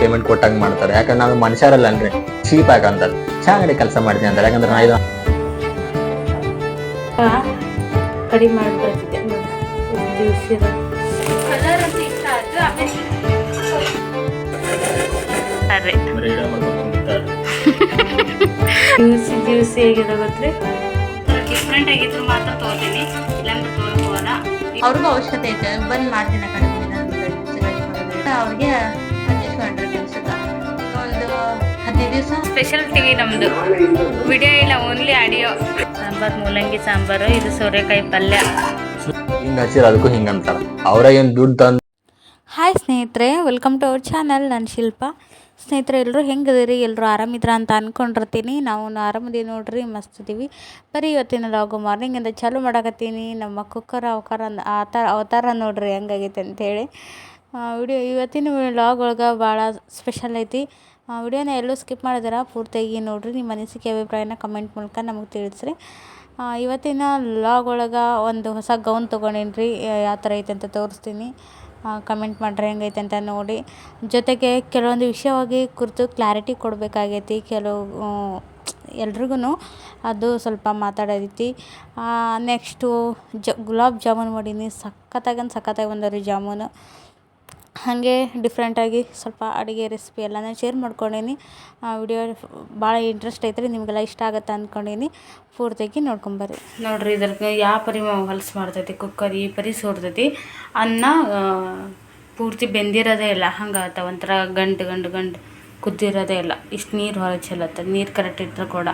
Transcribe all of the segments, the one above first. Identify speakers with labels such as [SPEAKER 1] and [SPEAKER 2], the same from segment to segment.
[SPEAKER 1] Payment ಕೊಟ್ಟಂಗೆ ಮಾಡ್ತಾರೆ. ಯಾಕಂದ್ರೆ ನಾವು ಮನುಷ್ಯರಲ್ಲ ಅನ್ರಿ, ಚೀಪ್ ಆಗಿ ಅಂತಾರೆ. ಚೆನ್ನಾಗಿ ಕೆಲಸ ಮಾಡ್ತೀನಿ ಅಂತಾರೆ. ಯಾಕಂದ್ರೆ ನಾ ಇದು
[SPEAKER 2] ಕಡಿಮೆ ಮಾಡ್ಬಿಡ್ತಿದ್ದೆ ಜ್ಯೂಸಿ ಹೇಗಿದೆ ಗೊತ್ತ್ರಿ. ಡಿಫ್ರೆಂಟ್ ಆಗಿದ್ರು ಮಾತ್ರ ತಗೋತೀನಿ, ಇಲ್ಲಾಂದ್ರೆ ತಗೋಲ್ಲ. ಅವ್ರಿಗೂ ಅವಶ್ಯಕತೆ ಐತೆ, ಬಂದ್ ಮಾಡ್ತೀನಿ ಕಡಿಮೆ ಅವ್ರಿಗೆ ಅಡ್ಜಸ್ಟ್ ಮಾಡ್ರಿ ಕೆಲ್ಸಕ್ಕ. ಒಂದು 15 ದಿವಸ ಸ್ಪೆಷಲ್ ಟಿವಿ ನಮ್ದು, ವಿಡಿಯೋ ಇಲ್ಲ, ಓನ್ಲಿ ಆಡಿಯೋ. ಸಾಂಬಾರು ಮೂಲಂಗಿ ಸಾಂಬಾರು, ಇದು ಸೋರೆಕಾಯಿ ಪಲ್ಯ.
[SPEAKER 1] ಹಿಂಗೆ ಹಚ್ಚಿರ ಅದಕ್ಕೂ ಹಿಂಗೆ ಅಂತಾರೆ. ಅವರ ಏನು ದುಡ್ಡು ತಂದು.
[SPEAKER 2] ಹಾಯ್ ಸ್ನೇಹಿತರೆ, ವೆಲ್ಕಮ್ ಟು ಅವರ್ ಚಾನಲ್. ನಾನು ಶಿಲ್ಪ. ಸ್ನೇಹಿತರೆ, ಎಲ್ಲರೂ ಹೆಂಗದಿರಿ? ಎಲ್ಲರೂ ಆರಾಮಿದ್ರ ಅಂತ ಅಂದ್ಕೊಂಡಿರ್ತೀನಿ. ನಾವು ಆರಾಮದೀವಿ ನೋಡ್ರಿ, ಮಸ್ತ್ ಇದೀವಿ. ಬರೀ ಇವತ್ತಿನ ಲಾಗು ಮಾರ್ನಿಂಗಿಂದ ಚಾಲೂ ಮಾಡಕತ್ತೀನಿ. ನಮ್ಮ ಕುಕ್ಕರ್ ಅವತಾರ ನೋಡ್ರಿ ಹೆಂಗಾಗೈತೆ ಅಂಥೇಳಿ. ಇವತ್ತಿನ ಲಾಗ್ ಒಳಗೆ ಭಾಳ ಸ್ಪೆಷಲ್ ಐತಿ. ವಿಡಿಯೋನ ಎಲ್ಲೂ ಸ್ಕಿಪ್ ಮಾಡಿದಾರ, ಪೂರ್ತಿಯಾಗಿ ನೋಡಿರಿ. ನಿಮ್ಮ ಅನಿಸಿಕೆ ಅಭಿಪ್ರಾಯನ ಕಮೆಂಟ್ ಮೂಲಕ ನಮಗೆ ತಿಳಿಸ್ರಿ. ಇವತ್ತಿನ ಲಾಗ್ ಒಳಗೆ ಒಂದು ಹೊಸ ಗೌನ್ ತೊಗೊಂಡೇನಿ ರೀ. ಯಾವ ಥರ ಐತೆ ಅಂತ ತೋರಿಸ್ತೀನಿ. ಕಮೆಂಟ್ ಮಾಡ್ರಿ ಹೆಂಗೈತೆ ಅಂತ ನೋಡಿ. ಜೊತೆಗೆ ಕೆಲವೊಂದು ವಿಷಯವಾಗಿ ಕುರಿತು ಕ್ಲಾರಿಟಿ ಕೊಡಬೇಕಾಗೈತಿ. ಎಲ್ರಿಗೂ ಅದು ಸ್ವಲ್ಪ ಮಾತಾಡೋದೈತಿ. ನೆಕ್ಸ್ಟು ಗುಲಾಬ್ ಜಾಮೂನ್ ಮಾಡೀನಿ. ಸಖತ್ತಾಗಿ ಬಂದವ್ರಿ ಜಾಮೂನು. ಹಾಗೆ ಡಿಫ್ರೆಂಟಾಗಿ ಸ್ವಲ್ಪ ಅಡುಗೆ ರೆಸಿಪಿ ಎಲ್ಲನೂ ಶೇರ್ ಮಾಡ್ಕೊಂಡೀನಿ. ವಿಡಿಯೋ ಭಾಳ ಇಂಟ್ರೆಸ್ಟ್ ಐತ್ರಿ, ನಿಮಗೆಲ್ಲ ಇಷ್ಟ ಆಗುತ್ತೆ ಅಂದ್ಕೊಂಡೀನಿ. ಪೂರ್ತಿಯಾಗಿ ನೋಡ್ಕೊಂಬರ್ರಿ. ನೋಡಿರಿ, ಇದ್ರಿಗೆ ಯಾವ ಪರಿ ಹೊಲಸು ಮಾಡ್ತೈತಿ ಕುಕ್ಕರ್, ಈ ಪರಿ ಸೋರ್ತೈತಿ. ಅನ್ನ ಪೂರ್ತಿ ಬೆಂದಿರೋದೇ ಇಲ್ಲ, ಹಂಗಾತ ಒಂಥರ ಗಂಟು ಕುದ್ದಿರೋದೇ ಇಲ್ಲ. ಇಷ್ಟು ನೀರು ಹೊರ ಚೆಲ್ಲತ್ತ. ನೀರು ಕರೆಕ್ಟ್ ಇಟ್ಟರೆ ಕೂಡ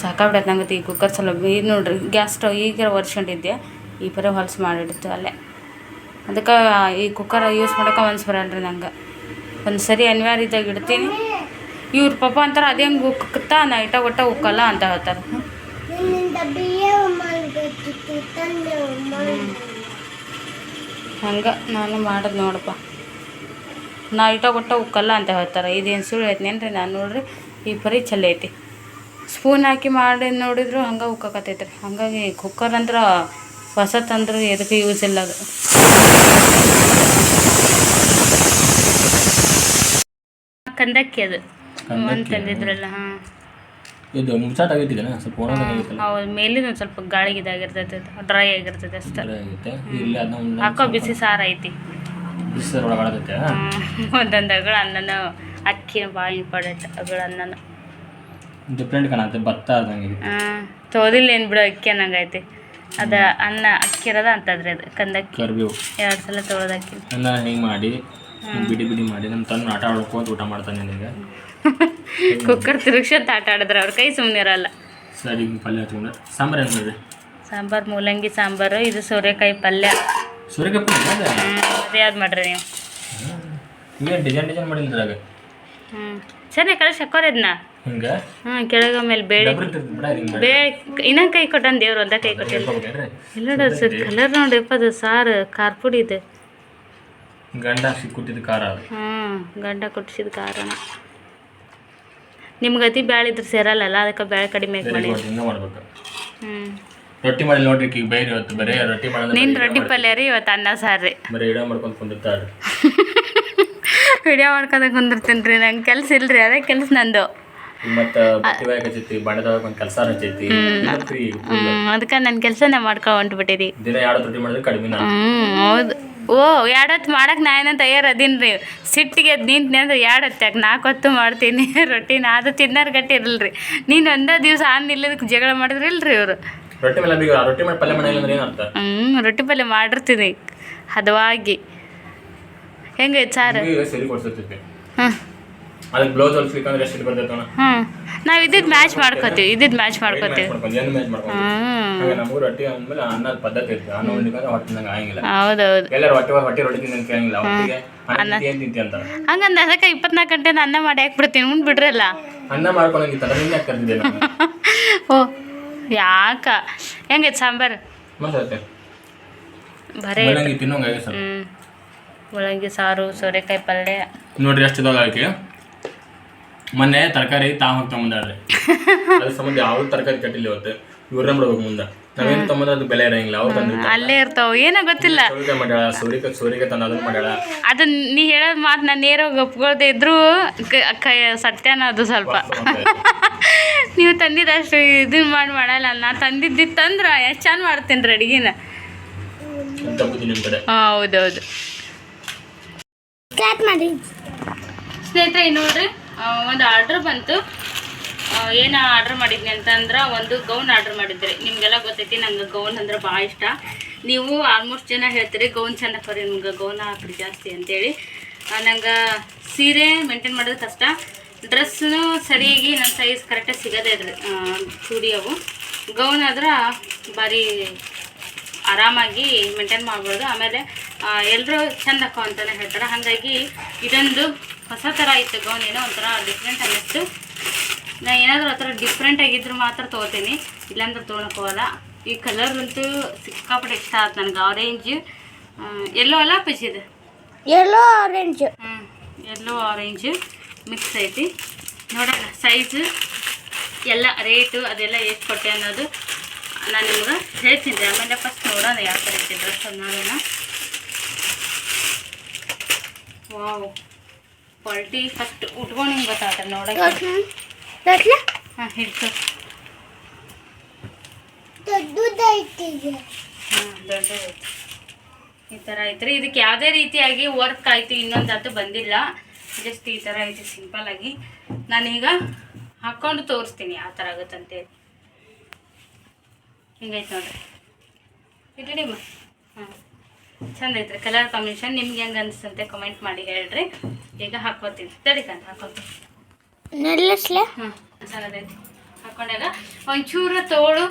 [SPEAKER 2] ಸಾಕಾಗ್ಬಿಡತ್ತೆ ನಂಗತ್ತೆ ಈ ಕುಕ್ಕರ್ ಸಲ. ಇದು ನೋಡಿರಿ, ಗ್ಯಾಸ್ ಸ್ಟವ್ ಈಗ ಒರೆಸ್ಕೊಂಡಿದ್ದೆ, ಈ ಪರಿ ಹೊಲಸು ಮಾಡಿಡ್ತು ಅಲ್ಲೇ. ಅದಕ್ಕೆ ಈ ಕುಕ್ಕರ್ ಯೂಸ್ ಮಾಡೋಕೆ ಮನ್ಸು ಬರಲ್ಲ ರೀ ನಂಗೆ. ಒಂದು ಸರಿ ಅನಿವಾರ್ಯದಾಗ ಇಡ್ತೀನಿ. ಇವ್ರ ಪಾಪ ಅಂತಾರೆ ಅದೇ ಹಂಗೆ ಉಕ್ಕುತ್ತಾ, ನಾ ಒಟ್ಟ ಉಕ್ಕಲ್ಲ ಅಂತ ಹೇಳ್ತಾರೆ. ಹಂಗೆ ನಾನು ಮಾಡೋದು ನೋಡಪ್ಪ, ನಾ ಒಟ್ಟ ಉಕ್ಕಲ್ಲ ಅಂತ ಹೇಳ್ತಾರೆ. ಇದೇನು ಸುಳ್ಳು ಐತೇನು ರೀ? ನಾನು ನೋಡ್ರಿ ಈ ಪರಿ ಚಲೋ ಐತಿ. ಸ್ಪೂನ್ ಹಾಕಿ ಮಾಡಿ ನೋಡಿದ್ರು ಹಂಗೆ ಉಕ್ಕಕತ್ತೈತೆ ರೀ. ಹಾಗಾಗಿ ಕುಕ್ಕರ್ ಅಂದ್ರೆ ಹೊಸ ತಂದ್ರೆ ಎದಕ್ಕೆ ಯೂಸ್ ಇಲ್ಲ ಅದು. ಕಂದಕ್ಕಿ ಅದು ಅಂತಂದಿದ್ರಲ್ಲ. ಹಾಂ,
[SPEAKER 1] ಇದು ಮುಚ್ಚಾಟ ಆಗೈತಿದೆ ಸ್ವಲ್ಪ.
[SPEAKER 2] ಹೌದು, ಮೇಲಿನ ಸ್ವಲ್ಪ ಗಾಳಿಗೆ ಇದಾಗಿರ್ತೈತೆ, ಡ್ರೈ ಆಗಿರ್ತೈತೆ ಅಷ್ಟೇ. ಹಾಕೋ ಬಿಸಿ ಸಾರು ಐತಿ. ಒಂದೊಂದು ಅಗಳ ಅನ್ನನ, ಅಕ್ಕಿನ ಭಾಳ ಇಂಪಾರ್ಟೆಂಟ್. ಅಗಳ ಅನ್ನನ
[SPEAKER 1] ಡಿಫ್ರೆಂಟ್ ಕಾಣತ್ತೆ, ಭತ್ತ ಆದಂಗೆ.
[SPEAKER 2] ತೋದಿಲ್ಲ ಏನು ಬಿಡು, ಅಕ್ಕಿ ಅನ್ನಂಗೈತಿ. ಅದು ಅನ್ನ ಅಕ್ಕಿ ಇರೋದ ಅಂತಂದ್ರೆ ಅದು ಕಂದಕ್ಕಿ. 2 ಸಲ ತೊಳೆದಕ್ಕಿ
[SPEAKER 1] ಅನ್ನ ಹಿಂಗೆ ಮಾಡಿ ಬಿಡಿ ಮಾಡಿ ನಮ್ಮ ತಂದು ಆಟ ಆಡ್ಕೋತ ಊಟ ಮಾಡ್ತಾನೆ ನಿನಗೆ.
[SPEAKER 2] ಕುಕ್ಕರ್ ತಿರುಗ್ಸತ್ ಆಟ ಆಡಿದ್ರೆ ಅವ್ರ ಕೈ ಸುಮ್ಮನೆ ಇರಲ್ಲ.
[SPEAKER 1] ಸರಿ, ಪಲ್ಯ ಹಚ್ಕೊಂಡ್ರೆ ಸಾಂಬಾರು ಏನು ಮಾಡಿರಿ?
[SPEAKER 2] ಸಾಂಬಾರು ಮೂಲಂಗಿ ಸಾಂಬಾರು, ಇದು ಸೋರೆಕಾಯಿ ಪಲ್ಯ.
[SPEAKER 1] ಸೋರೆಕಾಯಿ ಪಲ್ಯ
[SPEAKER 2] ಅದೇ ಯಾವ್ದು ಮಾಡ್ರಿ ನೀವು?
[SPEAKER 1] ಏನು ಡಿಸೈನ್ ಮಾಡಿದ್ರಾಗ?
[SPEAKER 2] ಸರಿ, ಕಳಿಸಿ ಹಾಕೋರಿ ಅದನ್ನ.
[SPEAKER 1] ಹಿಂಗೆ
[SPEAKER 2] ಕೆಳಗ ಮೇಲೆ ಬೇಳೆ ಇನ್ನೊಂದು ಕೈ ಕೊಟ್ಟನ್ ದೇವ್ರು, ಒಂದ ಕೈ ಕೊಟ್ಟಿಲ್ಲ. ಇಲ್ಲ ಕಲರ್ ನೋಡ್ರಿಪ್ಪ, ಅದು ಸಾರು ಖಾರ ಪುಡಿ ಇದೆ.
[SPEAKER 1] ಗಂಡ ಕೊಟ್ಟಿದ್ದ ಖಾರ.
[SPEAKER 2] ಗಂಡ ಕೊಟ್ಟಿಸಿದ ಖಾರನ. ನಿಮ್ಗೆ ಅತಿ ಬ್ಯಾಳೆ ಇದ್ರೆ ಸೇರಲ್ಲ, ಅದಕ್ಕೆ ಬ್ಯಾಳೆ ಕಡಿಮೆ ಮಾಡಿ.
[SPEAKER 1] ರೊಟ್ಟಿ ಮಾಡಿ ನೋಡ್ರಿ, ಈಗ ಬೇರೆ ಇವತ್ತು ಬರೀ ರೊಟ್ಟಿ ಮಾಡೋದು.
[SPEAKER 2] ನಿನ್ನ ರೊಟ್ಟಿ ಪಲ್ಯ ರೀ, ಇವತ್ತು ಅನ್ನ ಸಾರು ರೀ.
[SPEAKER 1] ಬರೀ ವಿಡಿಯೋ ಮಾಡ್ಕೊಂಡು ಕುಂದಿರ್ತಾರೆ.
[SPEAKER 2] ವಿಡಿಯೋ ಮಾಡ್ಕೊಂಡು ಕುಂದಿರ್ತೀನಿ ರೀ, ನಂಗೆ ಕೆಲಸ ಇಲ್ರಿ, ಅದೇ ಕೆಲಸ ನಂದು.
[SPEAKER 1] ಮತ್ತು ಬಣ್ಣದ ಕೆಲಸ ಹಚ್ಚೈತಿ.
[SPEAKER 2] ಅದಕ್ಕೆ ನನ್ನ ಕೆಲಸನೇ ಮಾಡ್ಕೊಂಡು ಹೊಂಟ್ಬಿಟ್ಟಿರಿ.
[SPEAKER 1] ದಿನ 2 ರೊಟ್ಟಿ ಮಾಡಿದ್ರೆ ಕಡಿಮೆ.
[SPEAKER 2] ಹೌದು. ಓ, 2 ಹೊತ್ತು ಮಾಡಕ್ಕೆ ನಾ ಏನೋ ತಯಾರದೀನಿ ರೀ. ಸಿಟ್ಟಿಗೆ ನಿಂತು ಅಂದ್ರೆ 2 ಹೊತ್ತು ಯಾಕೆ 4 ಹೊತ್ತು ಮಾಡ್ತೀನಿ ರೊಟ್ಟಿನ. ಅದು ತಿನ್ನೋರು ಗಟ್ಟಿ ಇರಲ್ರಿ. ನೀನು ಒಂದೇ ದಿವಸ ಇಲ್ಲದಕ್ಕೆ ಜಗಳ ಮಾಡಿದ್ರಿ ಇಲ್ರಿ ಇವರು.
[SPEAKER 1] ರೊಟ್ಟಿ ಮಾಡಿ ಪಲ್ಯ ಮಾಡಿಲ್ಲ ಅಂದ್ರೆ ಏನು ಅರ್ಥ?
[SPEAKER 2] ರೊಟ್ಟಿ ಪಲ್ಯ ಮಾಡಿರ್ತೀನಿ ಹದವಾಗಿ. ಹೆಂಗೈತೆ ಸಾರು?
[SPEAKER 1] ಸರಿ ಕೊಡ್ಸತ್ತೈತಿ. ಅದಕ್ಕೆ ಬ್ಲೌಸ್ ಹೊಲ್ಸ್ಲಿಕ್ಕಂದ್ರೆ ಎಷ್ಟು ಬರ್ತೈತೆ?
[SPEAKER 2] ನಾವು ಇದ್ದಿದ್ದು ಮ್ಯಾಚ್ ಮಾಡ್ಕೋತೀವಿ.
[SPEAKER 1] ನಮಗೂ ರೊಟ್ಟಿ ಅಂದ್ಮೇಲೆ ಅನ್ನದ ಪದ್ಧತಿ ಇರ್ತದೆ. ಅನ್ನ ಉಣ್ಣಿಕಂದ್ರೆ ಹೊಟ್ಟಿನಂಗೆ ಆಗಂಗಿಲ್ಲ.
[SPEAKER 2] ಹೌದೌದು.
[SPEAKER 1] ಎಲ್ಲರೂ ಹೊಟ್ಟೆ ರೊಟ್ಟಿ ತಿನ್ನಂಗೆ ಕೇಳಂಗಿಲ್ಲ. ಹೊಟ್ಟಿಗೆ ಏನು ತಿಂತಿ ಅಂತ
[SPEAKER 2] ಹಂಗಂದ ಅದಕ್ಕೆ 24 ಗಂಟೆ ಅನ್ನ ಮಾಡಿ ಹಾಕ್ಬಿಡ್ತೀನಿ, ಉಂಡ್ಬಿಡ್ರಲ್ಲ.
[SPEAKER 1] ಅನ್ನ ಮಾಡ್ಕೊಳಂಗಿತ್ತಲ್ಲ, ನಿನ್ನೆ ಯಾಕೆ ಕರ್ತಿದ್ದೆ ನಾನು?
[SPEAKER 2] ಓ, ಯಾಕ? ಹೆಂಗೈತೆ ಸಾಂಬಾರು?
[SPEAKER 1] ಮಸ್ತ್
[SPEAKER 2] ಬರೀ
[SPEAKER 1] ತಿನ್ನೋಂಗೆ ಸರ್.
[SPEAKER 2] ಮೂಲಂಗಿ ಸಾರು, ಸೋರೆಕಾಯಿ ಪಲ್ಯ
[SPEAKER 1] ನೋಡ್ರಿ ಎಷ್ಟು ಇದಾಗ ಆಕೆ. ಮೊನ್ನೆ ತರಕಾರಿ ಹೋಗ್ತಾ ಮುಂದಾಡ್ರಿ. ಅದ್ರ ಸಂಬಂಧ ಯಾವ್ದು ತರಕಾರಿ ಕಟ್ಟಿಲ್ಲ ಇವತ್ತು. ಇವ್ರನ್ನ ಬಿಡ್ಬೇಕು ಮುಂದೆ. ನಾವೇನು ತೊಗೊಂಡ್ರೆ ಅದು ಬೆಲೆ ಇರಂಗಿಲ್ಲ, ಅವ್ರು ತಂದಿರ್ತಾರೆ.
[SPEAKER 2] ಅಲ್ಲೇ ಇರ್ತಾವ, ಏನೋ ಗೊತ್ತಿಲ್ಲ.
[SPEAKER 1] ಚೌಳಿಕಾಯಿ ಮಾಡ್ಯಾಳ, ಸೋರಿಕಾಯಿ ತಂದು ಅದನ್ನ ಮಾಡ್ಯಾಳ.
[SPEAKER 2] ಅದನ್ನ ನೀ ಹೇಳೋದು ಮಾತು ನಾನು ನೇರವಾಗಿ ಒಪ್ಕೊಳ್ದೆ ಇದ್ರು ಸತ್ಯನ ಅದು ಸ್ವಲ್ಪ. ನೀವು ತಂದಿದ್ದಷ್ಟು ಇದನ್ನ ಮಾಡಲ್ಲ, ನಾನು ತಂದಿದ್ದಿತ್ತಂದ್ರೆ ಎಷ್ಟು ಚಂದ ಮಾಡ್ತೀನಿ ರೀ ಅಡುಗೆನ. ಹಾಂ ಹೌದೌದು. ಸ್ನೇಹಿತರೆ ನೋಡ್ರಿ, ಒಂದು ಆರ್ಡ್ರ್ ಬಂತು. ಏನು ಆರ್ಡ್ರ್ ಮಾಡಿದ್ನಿ ಅಂತಂದ್ರೆ ಒಂದು ಗೌನ್ ಆರ್ಡ್ರ್ ಮಾಡಿದ್ರಿ. ನಿಮಗೆಲ್ಲ ಗೊತ್ತೈತಿ ನಂಗೆ ಗೌನ್ ಅಂದ್ರೆ ಭಾಳ ಇಷ್ಟ. ನೀವು ಆಲ್ಮೋಸ್ಟ್ ಜನ ಹೇಳ್ತೀರಿ ಗೌನ್ ಚೆಂದ ಕರಿ, ನಿಮ್ಗೆ ಗೌನ ಹಾಕ್ರಿ ಜಾಸ್ತಿ ಅಂತೇಳಿ. ನಂಗೆ ಸೀರೆ ಮೇಂಟೈನ್ ಮಾಡೋದು ಕಷ್ಟ, ಡ್ರೆಸ್ಸು ಸರಿಯಾಗಿ ನನ್ನ ಸೈಜ್ ಕರೆಕ್ಟಾಗಿ ಸಿಗೋದೇ ಇದ್ರಿ ಚೂಡಿ ಅವು. ಗೌನ್ ಆದ್ರೆ ಭಾರಿ ಆರಾಮಾಗಿ ಮೇಂಟೈನ್ ಮಾಡ್ಬೋದು. ಆಮೇಲೆ ಎಲ್ಲರೂ ಚೆಂದ ಹಾಕೋ ಅಂತಲೇ ಹೇಳ್ತಾರೆ. ಹಾಗಾಗಿ ಇದೊಂದು ಹೊಸ ಥರ ಇತ್ತು ಗೌನ್, ಏನೋ ಒಂಥರ ಡಿಫ್ರೆಂಟ್ ಅನ್ನಿಸ್ತು. ನಾನು ಏನಾದರೂ ಆ ಥರ ಡಿಫ್ರೆಂಟ್ ಆಗಿದ್ರು ಮಾತ್ರ ತೊಗೋತೀನಿ, ಇಲ್ಲಾಂದ್ರೆ ತೊಗೊಳಕ್ಕೋಗಲ್ಲ. ಈ ಕಲರ್ ಅಂತೂ ಸಿಕ್ಕಾಪಟ್ಟೆ ಇಷ್ಟ ಆಯ್ತು ನನಗೆ. ಆರೆಂಜ್ ಎಲ್ಲೋ ಅಲ್ಲ ಪಚ್ಚಿದೆ,
[SPEAKER 3] ಎಲ್ಲೋ ಆರೆಂಜ್.
[SPEAKER 2] ಎಲ್ಲೋ ಆರೆಂಜ್ ಮಿಕ್ಸ್ ಐತಿ. ನೋಡೋಣ ಸೈಜು ಎಲ್ಲ ರೇಟು ಅದೆಲ್ಲ ಎಷ್ಟು ಕೊಟ್ಟೆ ಅನ್ನೋದು ನಾನು ನಿಮ್ಗೆ ಹೇಳ್ತೀನಿ ರೀ. ಆಮೇಲೆ ಫಸ್ಟ್ ನೋಡೋಣ ಯಾವ ಥರ ಐತಿ ಡ್ರೆಸ್ ಅನ್ನೋದನ್ನ. ವಾವ್, ಕ್ವಾಲಿಟಿ ಫಸ್ಟ್ ಉಟ್ಕೊಂಡು ಹಿಂಗೆ ಗೊತ್ತಾಗ್ತದೆ ನೋಡೋಕೆ. ಹಾಂ ಹಿಡ್ತು.
[SPEAKER 3] ದೊಡ್ಡದೈತಿ.
[SPEAKER 2] ಹಾಂ ದೊಡ್ಡದೈತಿ. ಈ ಥರ ಐತ್ರಿ. ಇದಕ್ಕೆ ಯಾವುದೇ ರೀತಿಯಾಗಿ ವರ್ಕ್ ಆಯಿತು ಇನ್ನೊಂದು ಅದು ಬಂದಿಲ್ಲ, ಜಸ್ಟ್ ಈ ಥರ ಐತಿ ಸಿಂಪಲ್ಲಾಗಿ. ನಾನೀಗ ಹಾಕ್ಕೊಂಡು ತೋರಿಸ್ತೀನಿ ಯಾವ ಥರ ಆಗುತ್ತಂತೇಳಿ. ಹಿಂಗೈತೆ ನೋಡ್ರಿ, ಇಟ್ಟಿಡಿಮ್ಮ. ಹಾಂ ಚಂದ ಐತ್ರಿ ಕಲರ್ ಕಾಂಬಿನೇಷನ್. ನಿಮ್ಗೆ ಹೆಂಗೆ ಅನಿಸ್ತಂತೆ ಕಮೆಂಟ್ ಮಾಡಿ ಹೇಳ್ರಿ. ಈಗ ಹಾಕ್ಕೋತೀನಿ, ತಡಿಕಂತ ಹಾಕೋತೀನಿ. ಹಾಂ ಚೆನ್ನಾಗೈತಿ. ಹಾಕೊಂಡಾಗ ಒಂಚೂರು ತೋಳು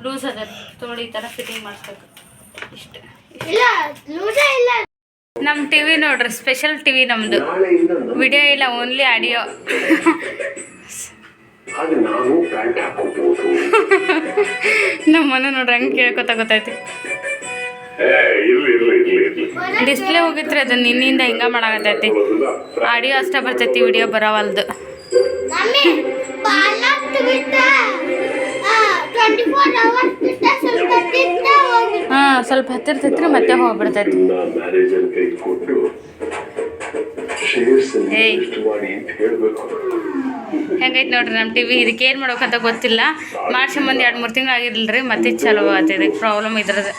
[SPEAKER 2] ಲೂಸ್ ಅದ, ತೋಳು ಈ ಥರ ಫಿಟ್ಟಿಂಗ್ ಮಾಡಿಸ್ಬೇಕು. ಇಷ್ಟು ನಮ್ಮ ಟಿ ವಿ ನೋಡ್ರಿ, ಸ್ಪೆಷಲ್ ಟಿ ವಿ ನಮ್ಮದು. ವಿಡಿಯೋ ಇಲ್ಲ, ಓನ್ಲಿ ಆಡಿಯೋ. ನಮ್ಮನ್ನು ನೋಡ್ರಿ ಹಂಗೆ ಕೇಳ್ಕೊತ ಗೊತ್ತೈತಿ. ಡಿಸ್ಪ್ಲೇ ಹೋಗಿತ್ರಿ, ಅದು ನಿನ್ನಿಂದ ಹಿಂಗೆ ಮಾಡಾಕತ್ತೈತಿ. ಆಡಿಯೋ ಅಷ್ಟೇ ಬರ್ತೈತಿ, ವಿಡಿಯೋ ಬರೋವಲ್ದು. ಹಾಂ ಸ್ವಲ್ಪ ಹತ್ತಿರ್ತೈತ್ರಿ, ಮತ್ತೆ ಹೋಗ್ಬಿಡ್ತೈತಿ. ಏಯ್ ಹೆಂಗೈತೆ ನೋಡ್ರಿ ನಮ್ಮ ಟಿ ವಿ. ಇದಕ್ಕೆ ಏನು ಮಾಡ್ಬೇಕಂತ ಗೊತ್ತಿಲ್ಲ, ಮಾಡ್ಸಂಬಂದು 2-3 ತಿಂಗಳು ಆಗಿರಲಿಲ್ಲ ರೀ, ಮತ್ತೆ ಚಲೋ ಆಗ್ತದೆ. ಪ್ರಾಬ್ಲಮ್ ಇದ್ರದ್ದು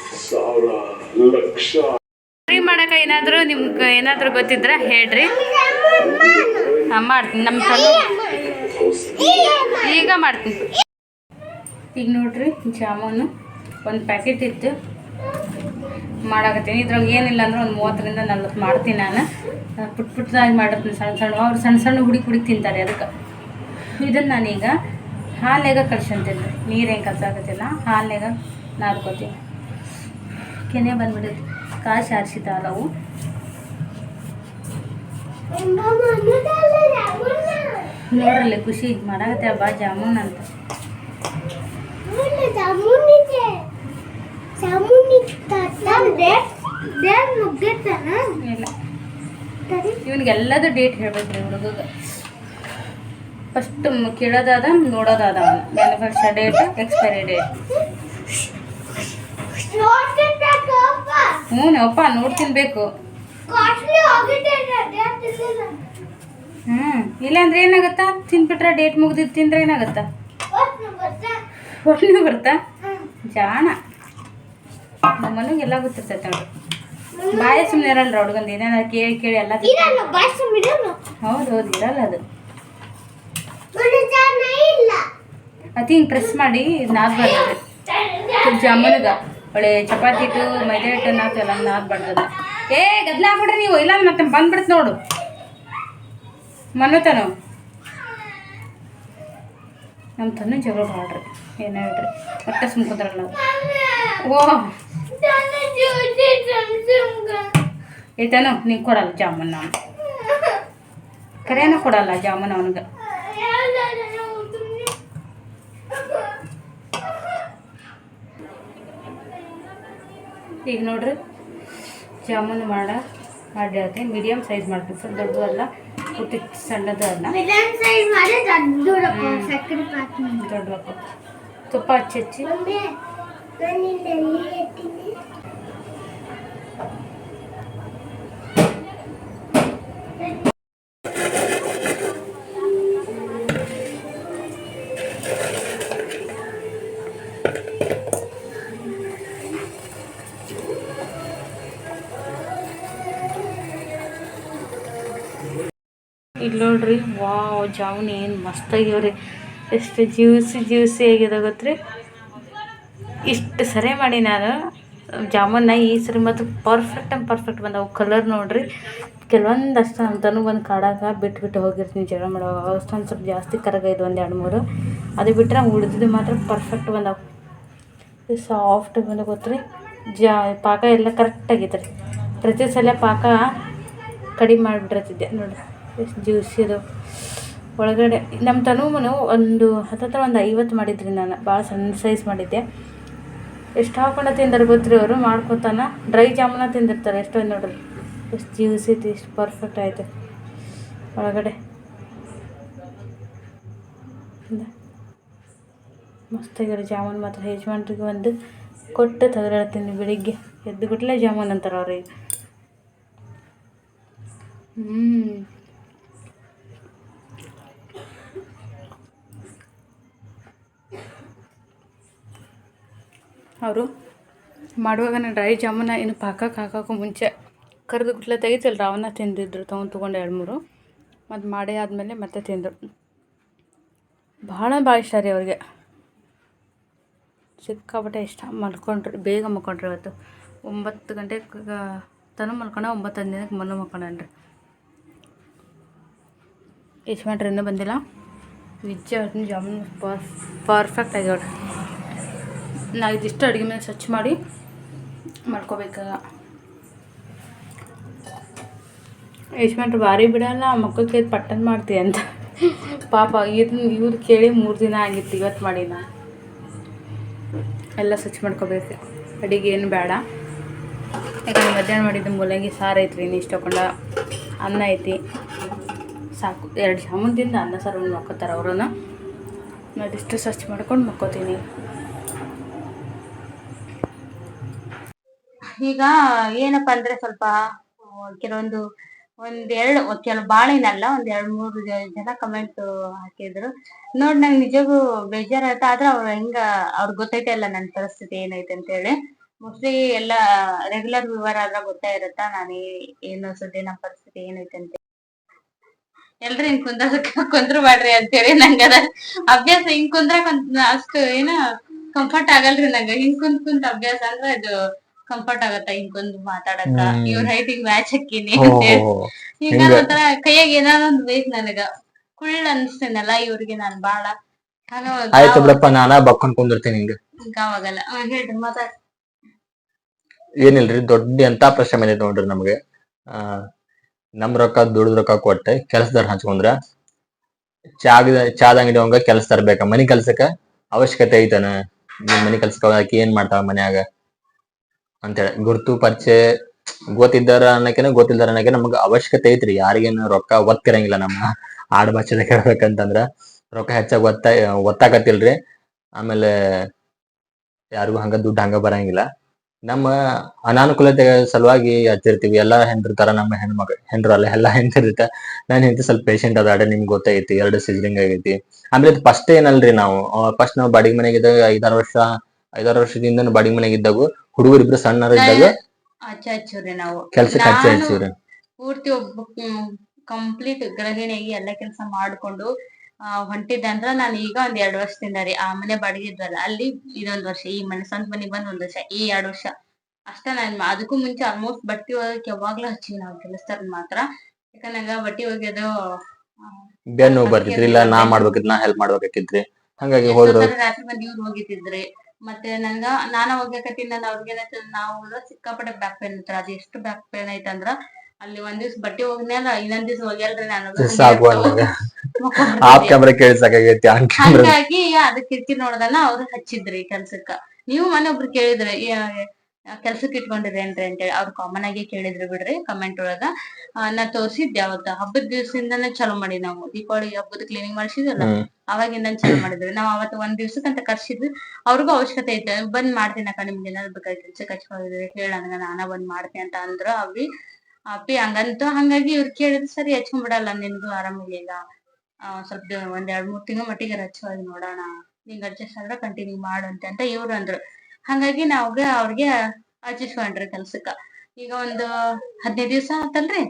[SPEAKER 2] ಫ್ರೀ ಮಾಡೋಕೆ ಏನಾದರೂ ನಿಮ್ಗೆ ಏನಾದರೂ ಗೊತ್ತಿದ್ರೆ ಹೇಳ್ರಿ. ಹಾಂ ಮಾಡ್ತೀನಿ, ನಮ್ಮ ತಲೆ ಈಗ ಮಾಡ್ತೀನಿ. ಈಗ ನೋಡ್ರಿ ಜಾಮೂನು ಒಂದು ಪ್ಯಾಕೆಟ್ ಇತ್ತು ಮಾಡಾಕತ್ತೀನಿ. ಇದ್ರಾಗ ಏನಿಲ್ಲ ಅಂದ್ರೆ ಒಂದು 30-40 ಮಾಡ್ತೀನಿ ನಾನು. ಪುಟ್ಟದಾಗಿ ಮಾಡಿರ್ತೀನಿ, ಸಣ್ಣ ಸಣ್ಣ. ಅವ್ರು ಸಣ್ಣ ಸಣ್ಣ ಹುಡುಗಿ ತಿಂತಾರೆ. ಅದಕ್ಕೆ ಇದನ್ನು ನಾನೀಗ ಹಾಲ್ನಾಗ ಕಳ್ಸಂತೀನಿ. ನೀರು ಹೆಂಗೆ ಕಲ್ಸಾಕತ್ತಿಲ್ಲ, ಹಾಲ್ನಾಗ ನಾದ್ಕೋತೀನಿ. ಕೆನೆ ಬಂದ್ಬಿಡೈತಿ, ಕಾಸು ಆರಿಸಿದಾವಲ್ಲ ಅವು. ನೋಡ್ರಲ್ಲಿ ಖುಷಿ ಮಾಡಾಕತ್ತೆ ಬಾ ಜಾಮೂನ್ ಅಂತ. ಇಲ್ಲ ಇವನಿಗೆಲ್ಲದು ಡೇಟ್ ಹೇಳ್ಬೇಕ್ರಿ ಹುಡುಗಗೆ. ಫಸ್ಟ್ ಕೇಳೋದಾದ ನೋಡೋದಾದ ಅವನು ಮ್ಯಾನುಫ್ಯಾಕ್ಚರ್ ಡೇಟ್, ಎಕ್ಸ್ಪೈರಿ ಡೇಟ್. ಹ್ಞೂ ಅಪ್ಪ ನೋಡಿ ತಿನ್ಬೇಕು. ಇಲ್ಲಾಂದ್ರೆ ಏನಾಗತ್ತಾ, ತಿನ್ಬಿಟ್ರೆ ಡೇಟ್ ಮುಗ್ದಿದ್ದು ತಿಂದ್ರೆ ಏನಾಗತ್ತಾ, ಹೊಟ್ಟೆ ಬರ್ತಾ ಜಾಣ. ನಮ್ಮನಿಗೆಲ್ಲ ಗೊತ್ತಿರ್ತೈತೆ ನೋಡ್ರಿ. ಬಾಯ ಸುಮ್ಮನೆ ಇರಲ್ರಿ ಹುಡುಗಂದು, ಏನಾದ್ರು ಕೇಳಿ ಕೇಳಿ ಎಲ್ಲ. ಹೌದು ಹೌದು ಇರಲ್ಲ ಅದು. ಅತಿ ಹಿಂಗೆ ಪ್ರೆಸ್ ಮಾಡಿ ನಾದ್ಬಾರ್ದು ಜಾಮೂನಿಗೆ. ಒಳ್ಳೆ ಚಪಾತಿ ಹಿಟ್ಟು ಮೈದಾ ಹಿಟ್ಟು ನಾದ್ತಲ್ಲ ನಾದ್ಬಾರ್ದು. ಏ ಗದ್ಲ ಹಾಕ್ಬಿಡ್ರಿ ನೀವು, ಇಲ್ಲ ಮತ್ತೆ ಬಂದ್ಬಿಡ್ತು ನೋಡು ಮನೋತನು. ನಮ್ಮ ತನ್ನ ಜಗಳ ಮಾಡ್ರಿ, ಏನು ಹೇಳ್ರಿ ಒಟ್ಟೆ ಸುಮ್ಕೋತಾರಲ್ಲ ನಾವು. ಓ ಏತನು ನೀವು ಕೊಡಲ್ಲ ಜಾಮೂನ್, ನಾನು ಕರೆಯೂ ಕೊಡಲ್ಲ ಜಾಮೂನ್ ಅವನಿಗೆ. ಈಗ ನೋಡ್ರಿ ಜಾಮೂನು ಮಾಡಿರ್ತೀನಿ. ಮೀಡಿಯಮ್ ಸೈಜ್ ಮಾಡ್ತೀನಿ, ಸ್ವಲ್ಪ ದೊಡ್ಡದು ಅಲ್ಲ, ಪುಟ್ಟಿ ಸಣ್ಣದು ಅಲ್ಲ, ದೊಡ್ಡ ತುಪ್ಪ ಹಚ್ಚಿ
[SPEAKER 3] ನಾನು ಇಲ್ಲಿ ಎತ್ತೀನಿ.
[SPEAKER 2] ಇಲ್ಲಿ ನೋಡ್ರಿ, ವಾವ್ ಜಾಮೂನ್ ಏನು ಮಸ್ತಾಗ್ಯವ್ರಿ. ಎಷ್ಟು ಜ್ಯೂಸಿ ಆಗಿದೆ ಗೊತ್ತ್ರಿ. ಇಷ್ಟು ಸರಿ ಮಾಡಿ ನಾನು ಜಾಮೂನ್ನ ಈ ಸರಿ ಮತ್ತು ಪರ್ಫೆಕ್ಟ್ ಬಂದವು. ಕಲರ್ ನೋಡ್ರಿ, ಕೆಲವೊಂದಷ್ಟು ಅಂತಲೂ ಒಂದು ಕಾಡಾಗ ಬಿಟ್ಟು ಹೋಗಿರ್ತೀನಿ ಜಗಳ ಮಾಡುವಾಗ. ಅಷ್ಟೊಂದು ಸ್ವಲ್ಪ ಜಾಸ್ತಿ ಕರಗೈದು, 1-2-3. ಅದು ಬಿಟ್ಟರೆ ಉಳಿದಿದ್ದು ಮಾತ್ರ ಪರ್ಫೆಕ್ಟ್ ಬಂದವು. ಸಾಫ್ಟ್ ಬಂದು ಗೊತ್ತ್ರಿ. ಪಾಕ ಎಲ್ಲ ಕರೆಕ್ಟಾಗೈತೆ ರೀ. ಪ್ರತಿ ಸಲ ಪಾಕ ಕಡಿಮೆ ಮಾಡಿಬಿಟ್ಟಿರ್ತಿದ್ದೆ ನೋಡಿರಿ, ಎಷ್ಟು ಜ್ಯೂಸಿ ಅದು. ಒಳಗಡೆ ನಮ್ಮ ತನುಮನು ಒಂದು 50 ಮಾಡಿದ್ರಿ. ನಾನು ಭಾಳ ಸಣ್ಣ ಸೈಜ್ ಮಾಡಿದ್ದೆ. ಎಷ್ಟು ಹಾಕೊಂಡು ತಿಂದಾರೆ ಗೊತ್ತ್ರಿ ಅವರು. ಮಾಡ್ಕೊತಾನ ಡ್ರೈ ಜಾಮೂನ ತಿಂದಿರ್ತಾರೆ. ಎಷ್ಟೊಂದು ನೋಡ್ರಿ, ಎಷ್ಟು ಜ್ಯೂಸಿ ಐತಿ, ಎಷ್ಟು ಪರ್ಫೆಕ್ಟ್ ಆಯಿತು ಒಳಗಡೆ. ಮಸ್ತಾಗಿರೋ ಜಾಮೂನ್ ಮಾತ್ರ. ಯಜಮಾನ್ರಿಗೆ ಒಂದು ಕೊಟ್ಟು ತೆಗೆದಿಡ್ತೀನಿ ಬೆಳಿಗ್ಗೆ ಎದ್ದು ಬಿಟ್ಲೆ ಜಾಮೂನ್ ಅಂತಾರೆ ಅವ್ರಿಗೆ. ಅವರು ಮಾಡುವಾಗ ಡ್ರೈ ಜಾಮೂನ ಇನ್ನು ಪಾಕಕ್ಕೆ ಹಾಕೋಕ್ಕೂ ಮುಂಚೆ ಕರೆದು ಗುಟ್ಲೆ ತೆಗಿತಿಲ್ಲ, ಅವನ್ನ ತಿಂದಿದ್ರು. ತೊಗೊಂಡು 2-3 ಮತ್ತು ಮಾಡೇ ಆದಮೇಲೆ ಮತ್ತೆ ತಿಂದರು. ಭಾಳ ಇಷ್ಟ ರೀ ಅವ್ರಿಗೆ, ಸಿಕ್ಕಾಪಟ್ಟೆ ಇಷ್ಟ. ಬೇಗ ಮಲ್ಕೊಂಡ್ರಿ ಇವತ್ತು. 9 ಗಂಟೆಗೆ ತನು ಮಲ್ಕೊಂಡ, 9:15 ಮನು ಮಲ್ಕೊಂಡ್ರಿ. ಯಜಮಾನ್ರು ಇನ್ನೂ ಬಂದಿಲ್ಲ. ಜಾಮೂನ್ ಪರ್ಫೆಕ್ಟ್ ಆಗ್ಯಾವ್ರಿ. ನಾವು ಇದಿಷ್ಟು ಅಡುಗೆ ಮೇಲೆ ಸ್ವಚ್ಛ ಮಾಡಿ ಮಾಡ್ಕೋಬೇಕಾಗ. ಯಜಮಾನ್ರು ಭಾರಿ ಬಿಡಲ್ಲ, ಮಕ್ಕಳಿಗೆ ಪಟ್ಟನ್ ಮಾಡ್ತೀವಿ ಅಂತ. ಪಾಪ ಇವ್ರು ಕೇಳಿ 3 ದಿನ ಆಗಿತ್ತು. ಇವತ್ತು ಮಾಡಿನ ಎಲ್ಲ ಸ್ವಚ್ಛ ಮಾಡ್ಕೋಬೇಕು. ಅಡುಗೆ ಏನು ಬೇಡ, ಯಾಕಂದ್ರೆ ಮಧ್ಯಾಹ್ನ ಮಾಡಿದ್ದು ಮೂಲಂಗಿ ಸಾರು ಐತ್ರಿ. ಇನ್ನು ಇಷ್ಟು ತಗೊಂಡ ಅನ್ನ ಐತಿ, ಸಾಕು. 2 ಜಾಮೂನ್ ತಿಂದು ಅನ್ನ ಸಾರು ಮಕ್ಕೋತಾರೆ ಅವ್ರೂ. ಅದಿಷ್ಟು ಸ್ವಚ್ಛ ಮಾಡ್ಕೊಂಡು ಮಕ್ಕೋತೀನಿ. ಈಗ ಏನಪ್ಪ ಅಂದರೆ ಸ್ವಲ್ಪ ಕೆಲವೊಂದು ಕೆಲವು ಭಾಳ ಏನಲ್ಲ, 2-3 ಜನ ಕಮೆಂಟ್ ಹಾಕಿದ್ರು ನೋಡಿ. ನಂಗೆ ನಿಜಕ್ಕೂ ಬೇಜಾರಾಯ್ತು. ಆದ್ರೆ ಅವ್ರಿಗೆ ಗೊತ್ತೈತೆ ಅಲ್ಲ ನನ್ನ ಪರಿಸ್ಥಿತಿ ಏನೈತೆ ಅಂತೇಳಿ. ಮೋಸ್ಟ್ಲಿ ಎಲ್ಲ ರೆಗ್ಯುಲರ್ ವ್ಯೂವರ್ ಆದ್ರೆ ಗೊತ್ತೇ ಇರುತ್ತಾ ನಾನು ಏನು ಸದ್ಯ ನಮ್ಮ ಪರಿಸ್ಥಿತಿ ಏನೈತೆ ಅಂತ. ಎಲ್ರು ಹಿಂಗ್ ಕುಂದ್ರು ಮಾಡ್ರಿ ಅಂತೇಳಿ. ನಂಗೆ ಅದ ಅಭ್ಯಾಸ. ಹಿಂಗ್ ಕುಂದ್ರಕ್ ಅಷ್ಟು ಕಂಫರ್ಟ್ ಆಗಲ್ರಿ ನಂಗೆ. ಹಿಂಗ್ ಕುಂತ್ ಅಭ್ಯಾಸ ಅಂದ್ರೆ ಅದು ಕಂಫರ್ಟ್ ಆಗತ್ತ. ಹಿಂಗ್ ಕುಂದ್ ಮಾತಾಡಕ. ಇವ್ರ ಹೈಟ್ ಹಿಂಗ್ ಮ್ಯಾಚ್ ಹಾಕಿನಿ ಅಂತೇಳಿ ಈಗ ಒಂಥರ ಕೈಯಾಗ ಏನಾದ್ರು ಒಂದ್ ಬೇಕು ನನಗ. ಕುಳ್ಳ ಅನ್ಸ್ತೇನಲ್ಲ ಇವ್ರಿಗೆ ನಾನು ಬಾಳ.
[SPEAKER 1] ಆಯ್ತು ಬಿಡಪ್ಪ, ನಾನಾ ಬಕ್ಕೊಂಡ್ ಕುಂದಿರ್ತೀನಿ ಹಿಂಗ.
[SPEAKER 2] ಹಿಂಗಾವಾಗಲ್ಲ. ಹೇಳ್ರಿ ಮಾತಾಡ.
[SPEAKER 1] ಏನಿಲ್ರಿ, ದೊಡ್ಡ ಎಂತ ಪ್ರಶ್ನೆ ಬಂದೈತೆ ನೋಡ್ರಿ ನಮ್ಗೆ. ನಮ್ ರೊಕ್ಕ ದುಡ್ದ ರೊಕ್ಕ ಕೊಟ್ಟೆ ಕೆಲ್ಸದಾರ ಹಂಚ್ಕೊಂಡ್ರ ಚಾದ ಅಂಗಡಿ ಅವಂಗ ಕೆಲ್ಸದಾರ ಬೇಕ. ಮನಿ ಕೆಲ್ಸಕ್ಕ ಅವಶ್ಯಕತೆ ಐತನ? ಮನಿ ಕೆಲ್ಸಕ್ಕ ಆಕಿ ಏನ್ ಮಾಡ್ತಾವ ಮನ್ಯಾಗ ಅಂತೇಳಿ ಗುರ್ತು ಪರಿಚಯ ಗೊತ್ತಿದ್ದಾರ ಅನ್ನಕ್ಕೆ ನಮ್ಗ ಅವಶ್ಯಕತೆ ಐತ್ರಿ. ಯಾರಿಗೇನು ರೊಕ್ಕ ಒತ್ತಿರಂಗಿಲ್ಲ. ನಮ್ಮ ಆಡ್ ಭಾಷೆದಾಗ ಹೇಳ್ಬೇಕಂತಂದ್ರ ರೊಕ್ಕ ಹೆಚ್ಚಾಗಿ ಒತ್ತಾಕತ್ತಿಲ್ರಿ. ಆಮೇಲೆ ಯಾರಿಗೂ ಹಂಗ ದುಡ್ಡು ಹಂಗ ಬರಂಗಿಲ್ಲ. ನಮ್ಮ ಅನಾನುಕೂಲತೆ ಸಲುವಾಗಿ ಹಚ್ಚಿರ್ತೀವಿ. ಎಲ್ಲಾ ಹೆಂಡ್ರ ತರ ನಮ್ಮ ಹೆಂಡ್ರು ಅಲ್ಲ, ಎಲ್ಲಾ ಹೆಂಡ್ತಿರ್ತ. ನಾನ್ ಹೆಂಡತಿ ಸ್ವಲ್ಪ ಪೇಷಂಟ್ ಅದಾಡ, ನಿಮ್ಗೆ ಗೊತ್ತೈತಿ. 2 ಸಿಜರಿಂಗ್ ಆಗೈತಿ. ಆಮೇಲೆ ಫಸ್ಟ್ ಏನಲ್ರಿ, ನಾವು ಬಾಡಿಗೆ ಮನೆಗೆ ಇದ್ದಾಗ 5-6 ವರ್ಷದಿಂದ ಬಾಡಿಗೆ ಮನೆಗೆ ಇದ್ದಾಗ ಹುಡುಗರಿಬ್ರು ಸಣ್ಣರ ಇದ್ದಾಗ
[SPEAKER 2] ನಾವು
[SPEAKER 1] ಕೆಲ್ಸಕ್ಕೆ ಹಚ್ಚಿವ್ರಿ.
[SPEAKER 2] ಪೂರ್ತಿ ಒಬ್ಬ ಕಂಪ್ಲೀಟ್ ಗೃಹಿಣಿಯಾಗಿ ಎಲ್ಲ ಕೆಲಸ ಮಾಡ್ಕೊಂಡು ಹೊಂಟಿದ್ದೆ ಅಂದ್ರ ನಾನು ಈಗ 2 ವರ್ಷದಿಂದ ರೀ ಆ ಮನೆ ಬಾಡಿಗೆ ಇದ್ವಲ್ಲ ಅಲ್ಲಿ 1 ವರ್ಷ, ಈ ಮನೆ ಸ್ವಂತ ಮನೆಗ್ ಬಂದ್ 1 ವರ್ಷ, ಈ 2 ವರ್ಷ ಅಷ್ಟ. ನಾನ್ ಅದಕ್ಕೂ ಮುಂಚೆ ಆಲ್ಮೋಸ್ಟ್ ಬಟ್ಟಿ ಒಗ್ಯಕ್ ಯಾವಾಗ್ಲೂ ಹಚ್ಚಿವಿ ನಾವು ಕೆಲಸದಾರ ಮಾತ್ರ. ಯಾಕಂದ್ರ ಬಟ್ಟಿ ಒಗ್ಯೋದು
[SPEAKER 1] ಬೆನ್ನು ಬರ್ತಿದ್ರಿ, ಇಲ್ಲ ನಾ ಮಾಡ್ಬೇಕಿದ್, ನಾ ಹೆಲ್ಪ್ ಮಾಡ್ಬೇಕಾಕಿದ್ರಿ. ಹಂಗಾಗಿ ಹೋದ್ರು
[SPEAKER 2] ರಾತ್ರಿ ಬಂದ್ ಇವ್ರು ಹೋಗಿತಿದ್ರಿ. ಮತ್ತೆ ನಾನ ಒಗ್ಯಾಕತ್ತೀನಿ. ನಾನು ಅವ್ರಿಗೆ ನಾವು ಸಿಕ್ಕಾಪಟ್ಟೆ ಬ್ಯಾಕ್ ಪೇನ್ ಇರ್ತಾರ. ಅದು ಎಷ್ಟು ಬ್ಯಾಕ್ ಪೇನ್ ಐತಂದ್ರ ಅಲ್ಲಿ 1 ದಿವ್ಸ ಬಟ್ಟೆ ಒಗ್ದ್ಮೇಲ ಇನ್ನೊಂದ್ ದಿವ್ಸ ಒಗ್ಯಲ್ರಿ ನಾನು. ಹಂಗಾಗಿ ಅದ ಕಿರ್ಕಿರಿ ನೋಡ್ದನ ಅವ್ರು ಹಚ್ಚಿದ್ರಿ ಕೆಲ್ಸಕ್ಕ. ನೀವು ಮನೆ ಒಬ್ರು ಕೇಳಿದ್ರಿ ಕೆಲ್ಸಕ್ಕೆ ಇಟ್ಕೊಂಡಿರೇನ್ರಿ ಅಂತೇಳಿ. ಅವ್ರು ಕಾಮನ್ ಆಗಿ ಕೇಳಿದ್ರಿ ಬಿಡ್ರಿ ಕಮೆಂಟ್ ಒಳಗ. ನಾ ತೋರ್ಸಿದ್ದೆ ಅವತ್ತ ಹಬ್ಬದ ದಿವ್ಸದಿಂದಾನೇ ಚಾಲೂ ಮಾಡಿ ನಾವು. ದೀಪಾವಳಿ ಹಬ್ಬದ ಕ್ಲೀನಿಂಗ್ ಮಾಡ್ಸಿದಲ್ಲ ಅವಾಗಿಂದ ಚಾಲು ಮಾಡಿದ್ವಿ ನಾವು. ಅವತ್ತು ಒಂದ್ ದಿವ್ಸಕ್ಕಂತ ಕರ್ಸಿದ್ವಿ. ಅವ್ರಿಗೂ ಅವಶ್ಯಕತೆ ಐತೆ, ಬಂದ್ ಮಾಡ್ತೀನಿ ಅಕ್ಕ, ನಿಮ್ಗೆ ಏನಾದ್ರು ಬೇಕಾದ್ರೆ ಕೆಲ್ಸಕ್ಕೆ ಹಚ್ಕೊಂಡಿದ್ರೆ ಹೇಳ ನನಗ, ನಾನ ಬಂದ್ ಮಾಡ್ತೀನಿ ಅಂತ ಅಂದ್ರು. ಅವ್ರಿ ಅಪ್ಪಿ ಹಂಗಂತು. ಹಂಗಾಗಿ ಇವ್ರು ಕೇಳಿದ್ರು, ಸರಿ ಹಚ್ಕೊಂಡ್ಬಿಡಲ್ಲ, ನಿನ್ಗೂ ಆರಾಮಿಲ್ಲ, ಸ್ವಲ್ಪ ಒಂದ್ 2-3 ತಿಂಗಳ ಮಟ್ಟಿಗೆ ಹಚ್ಚುವಾಗ ನೋಡೋಣ, ನಿಂಗ್ ಅಡ್ಜಸ್ಟ್ ಆದ್ರೆ ಕಂಟಿನ್ಯೂ ಮಾಡಂತೆ ಅಂತ ಇವ್ರು ಅಂದ್ರು. ಹಂಗಾಗಿ ಅವ್ರಿಗೆ ಹಚ್ಚಿಸ್ಕೊಂಡ್ರಿ ಕೆಲ್ಸಕ್ಕ. ಈಗ ಒಂದು 15 ದಿವ್ಸ ಆತಲ್ರಿ,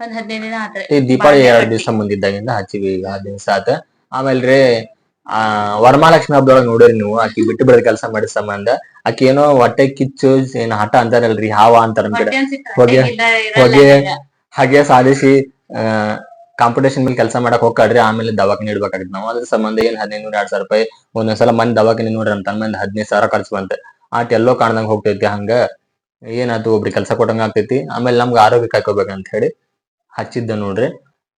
[SPEAKER 2] ಒಂದ್ 15 ದಿನ ಆತ್ರಿ.
[SPEAKER 1] ಈ ದೀಪಾವಳಿ 2 ದಿವಸ ಮುಂದಿದ್ದಾಗಿಂದ ಹಚ್ಚಿವಿ. ಈಗ 10 ದಿವಸ ಆತ. ಆಮೇಲ್ರಿ ವರಮಹಾಲಕ್ಷ್ಮಿ ಹಬ್ಬದೊಳಗ ನೋಡಿರಿ ನೀವು, ಆಕಿ ಬಿಟ್ಟು ಬಿಡದ ಕೆಲಸ ಮಾಡಿದ ಸಂಬಂಧ ಆಕಿ ಏನೋ ಹೊಟ್ಟೆ ಕಿಚ್ಚು ಏನ್ ಹಠ ಅಂತಾರಲ್ರಿ, ಹಾವ ಅಂತಾರ ನಮ್ ಕಡೆ, ಹಾಗೆ ಸಾಧಿಸಿ ಕಾಂಪಿಟೇಷನ್ ಮೇಲೆ ಕೆಲಸ ಮಾಡಕ್ ಹೋಗ್ಕಾಡ್ರಿ. ಆಮೇಲೆ ದವಾಖಾನೆ ಇಡ್ಬೇಕಾಗಿತ್ತು ನಾವು. ಅದ್ರ ಸಂಬಂಧ ಏನ್ 1500-2000 ರೂಪಾಯಿ ಒಂದೊಂದ್ಸಲ ಮಂದಿ ದವಾಖಾನೆ ನೋಡ್ರಿ ಅಂತ ಮಂದಿ 15,000 ಖರ್ಚು ಬಂತೆ. ಆಟ ಎಲ್ಲೋ ಕಾಣ್ದಂಗ್ ಹೋಗ್ತೈತಿ. ಹಂಗ ಏನಾಯ್ತು, ಒಬ್ರಿಗೆ ಕೆಲಸ ಕೊಟ್ಟಂಗ ಆಗ್ತೈತಿ. ಆಮೇಲೆ ನಮ್ಗೆ ಆರೋಗ್ಯ ಕಾಯ್ಕೋಬೇಕಂತ ಹೇಳಿ ಹಚ್ಚಿದ್ದ ನೋಡ್ರಿ.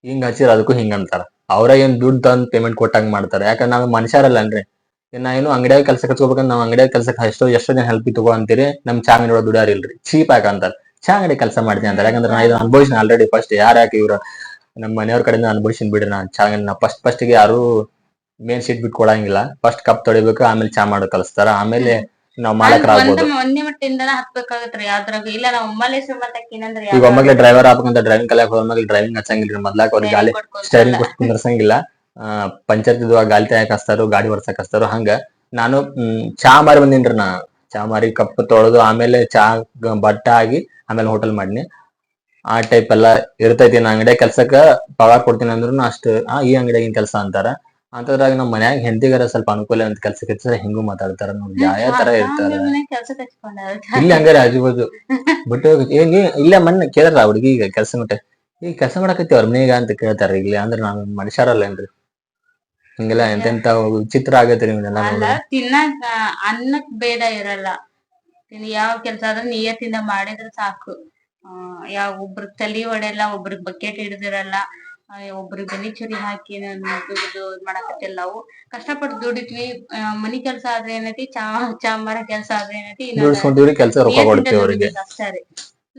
[SPEAKER 1] ಹಿಂಗ್ ಹಚ್ಚಿರ ಅದಕ್ಕೂ ಹಿಂಗ ಅಂತಾರ. ಅವ್ರ ಏನ್ ದುಡ್ಡು ತಂದ್ ಪೇಮೆಂಟ್ ಕೊಟ್ಟಂಗ್ ಮಾಡ್ತಾರ. ಯಾಕಂದ್ರೆ ನಾವ್ ಮನುಷ್ಯರಲ್ಲನ್ರಿ. ನಾ ಏನು ಅಂಗಡಿಯಾಗ ಕೆಲ್ಸಕ್ಕೆ ಹಚ್ಕೋಬೇಕಂದ್ರ ನಾವ್ ಅಂಗಡಿಯಾಗ ಕೆಲ್ಸಕ್ಕೆ ಎಷ್ಟೋ ಜನ ಹೆಲ್ಪ್ ತಗೋ ಅಂತೀರಿ. ನಮ್ ಚಾ ಅಂಗಡಿ ಒಳಗ ದುಡಿಯಾರಿಲ್ರಿ, ಚೀಪ್ ಯಾಕ ಅಂತಾರ. ಚಾ ಅಂಗಡಿ ಕೆಲಸ ಮಾಡ್ತೀನಿ ಅಂತಾರ. ಯಾಕಂದ್ರೆ ನಾ ಇದು ಅನುಭವಿಸಿನ ಆಲ್ರೆಡಿ. ಫಸ್ಟ್ ಯಾಕೆ ಇವ್ರ ನಮ್ಮ ಮನೆಯವ್ರ ಕಡೆಯಿಂದ ಅನುಭವಿಸಿನ್ ಬಿಡ್ರಿ. ನಾ ಚಾ ಅಂಗಡಿ ಫಸ್ಟ್ ಗೆ ಯಾರು ಮೇನ್ ಸೀಟ್ ಬಿಟ್ಟು ಕೊಡಂಗಿಲ್ಲ. ಫಸ್ಟ್ ಕಪ್ ತೊಳಿಬೇಕು, ಆಮೇಲೆ ಚಾ ಮಾಡೋದ್ ಕಲಿಸ್ತಾರ. ಆಮೇಲೆ ನಾವ್ ಮಾಲಕರಾಗ್ಬೋದು.
[SPEAKER 2] ಒಂದೇ ಮಟ್ಟಿಂದನ ಹತ್ಬೇಕಾಗತ್ರಿ ಯಾವ್ದ್ರಾಗ. ಇಲ್ಲ ನಾವ್ ಒಮ್ಮಲೆ ಏನಂದ್ರೆ
[SPEAKER 1] ಈಗ ಒಮ್ಮೆಗೆ ಡ್ರೈವರ್ ಆಗ್ಬೇಕಂತ ಡ್ರೈವಿಂಗ್ ಕಲಿಯಕ್ ಹೋದ್ಮೇಲೆ ಡ್ರೈವಿಂಗ್ ಹಚ್ಚಂಗಿಲ್ರಿ. ಮೊದ್ಲಾಕ ಅವ್ರಿಗೆ ಗಾಳಿ ಸ್ಟೈರಿಂಗ್ ಕೊಟ್ಟು ಕುಂದರ್ಸಂಗಿಲ್ಲ. ಪಂಚಾಯತ್ ಗಾಳಿ ತಯಾಕ್ ಹಚ್ತಾರು, ಗಾಡಿ ಹೊರ್ಸಕ್ ಹಚ್ತಾರು. ಹಂಗ ನಾನು ಚಾ ಮಾರಿ ಬಂದಿನ್ರಿ. ನಾ ಚಾ ಮಾರಿ ಕಪ್ ತೊಳೆದು ಆಮೇಲೆ ಚಾ ಬಟ್ಟ ಆಗಿ ಆಮೇಲೆ ಹೋಟೆಲ್ ಮಾಡಿನಿ. ಆ ಟೈಪ್ ಎಲ್ಲಾ ಇರ್ತೈತಿ. ನಾ ಅಂಗಡಿಯಾಗ ಕೆಲ್ಸಕ್ಕ ಪಗಾರ ಕೊಡ್ತೀನಿ ಅಂದ್ರು ಅಷ್ಟು ಈ ಅಂಗಡಿಯಾಗಿನ ಕೆಲಸ ಅಂತಾರ. ಅಂತದ್ರಾಗ ನಮ್ ಮನ್ಯಾಗ ಹೆಂಡತಿಗಾರ ಸ್ವಲ್ಪ ಅನುಕೂಲ ಅಂತ ಕೆಲ್ಸಕ್ಕೆ ಹಚ್ಚಿದ್ರೆ ಹಿಂಗೂ ಮಾತಾಡ್ತಾರ. ನೋಡಿ ಯಾವ ತರ ಇರ್ತಾರ ಇಲ್ಲಿ ಹಂಗಾರೆ ಆಜು ಬಾಜು ಬಿಟ್ಟು ಇಲ್ಲ ಮೊನ್ನೆ ಕೇಳ್ರ ಹುಡುಗಿ ಈಗ ಕೆಲ್ಸ ಮಟ್ಟ ಈಗ ಕೆಲಸ ಮಾಡಕತ್ತಿ ಅವ್ರ ಮನೆಗ ಅಂತ ಕೇಳ್ತಾರ. ಇಲ್ಲಿ ಅಂದ್ರೆ ನಾವ್ ಮನುಷ್ಯರಲ್ಲೇನ್ರಿ? ಹಿಂಗೆಲ್ಲಾ ಎಂತೆಂತ ವಿಚಿತ್ರ ಆಗೈತ್ರಿ ನಿಮ್ಗೆಲ್ಲಾ ನೋಡಿದ್ರೆ.
[SPEAKER 2] ತಿನ್ನಕ್ ಅನ್ನಕ್ ಭೇದ ಇರಲ್ಲ. ಯಾವ ಕೆಲ್ಸ ಆದ್ರೂ ನಿಯತ್ತಿಂದ ಮಾಡಿದ್ರೆ ಸಾಕು. ಯಾವ ಒಬ್ರಿಗೆ ತಲಿ ಹೊಡೆಯಲ್ಲ, ಒಬ್ರಿಗೆ ಬಕೆಟ್ ಹಿಡ್ದಿರಲ್ಲ, ಒಬ್ರಿಗೆ ಬೆನಿ ಚುರಿ ಹಾಕಿ ದುಡ್ದು ಮಾಡಕತ್ತಿಲ್ಲ. ನಾವು ಕಷ್ಟಪಟ್ಟು ದುಡಿದ್ವಿ. ಮನಿ ಕೆಲ್ಸ ಆದ್ರೆ ಏನೈತಿ, ಚಾ ಮಾರೋ ಕೆಲ್ಸ ಆದ್ರೆ ಏನೈತಿ,
[SPEAKER 1] ದುಡಿಸ್ಕೊಂತೀವ್ರಿ, ಕೆಲ್ಸ ರೊಕ್ಕ ಕೊಡ್ತೀವಿ ಅವ್ರಿಗೆ
[SPEAKER 2] ಅಷ್ಟೇ ರೀ.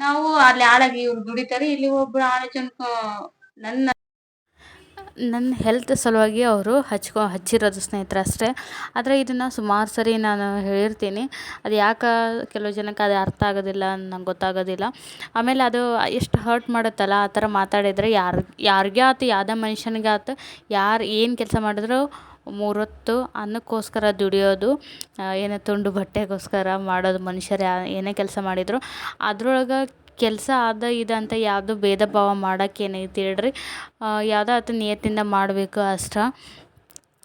[SPEAKER 2] ನಾವು ಅಲ್ಲಿ ಆಳಾಗಿ ಇವ್ರು ದುಡಿತಾರೆ, ಇಲ್ಲಿ ಒಬ್ರು ಆಳ ಜನಕ ನನ್ನ ಹೆಲ್ತ್ ಸಲುವಾಗಿ ಅವರು ಹಚ್ಚಿರೋದು ಸ್ನೇಹಿತರೆ ಅಷ್ಟೇ. ಆದರೆ ಇದನ್ನು ಸುಮಾರು ಸರಿ ನಾನು ಹೇಳಿರ್ತೀನಿ. ಅದು ಯಾಕೆ ಕೆಲವು ಜನಕ್ಕೆ ಅದು ಅರ್ಥ ಆಗೋದಿಲ್ಲ, ನಂಗೆ ಗೊತ್ತಾಗೋದಿಲ್ಲ. ಆಮೇಲೆ ಅದು ಎಷ್ಟು ಹರ್ಟ್ ಮಾಡುತ್ತಲ್ಲ ಆ ಥರ ಮಾತಾಡಿದರೆ. ಯಾರಿಗೇ ಆಯ್ತು, ಯಾವುದೇ ಮನುಷ್ಯನಿಗೆ ಆಯ್ತು, ಯಾರು ಏನು ಕೆಲಸ ಮಾಡಿದ್ರು 3 ಹೊತ್ತು ಅನ್ನಕ್ಕೋಸ್ಕರ ದುಡಿಯೋದು, ಏನೋ ತುಂಡು ಬಟ್ಟೆಗೋಸ್ಕರ ಮಾಡೋದು ಮನುಷ್ಯರು ಏನೇ ಕೆಲಸ ಮಾಡಿದ್ರು. ಅದ್ರೊಳಗೆ ಕೆಲಸ ಇದು ಅಂತ ಯಾವುದು ಭೇದ ಭಾವ ಮಾಡೋಕ್ಕೇನೈತಿ ಹೇಳ್ರಿ. ಯಾವುದೋ ಆಯ್ತು ನಿಯತ್ತಿಂದ ಮಾಡಬೇಕು ಅಷ್ಟೇ.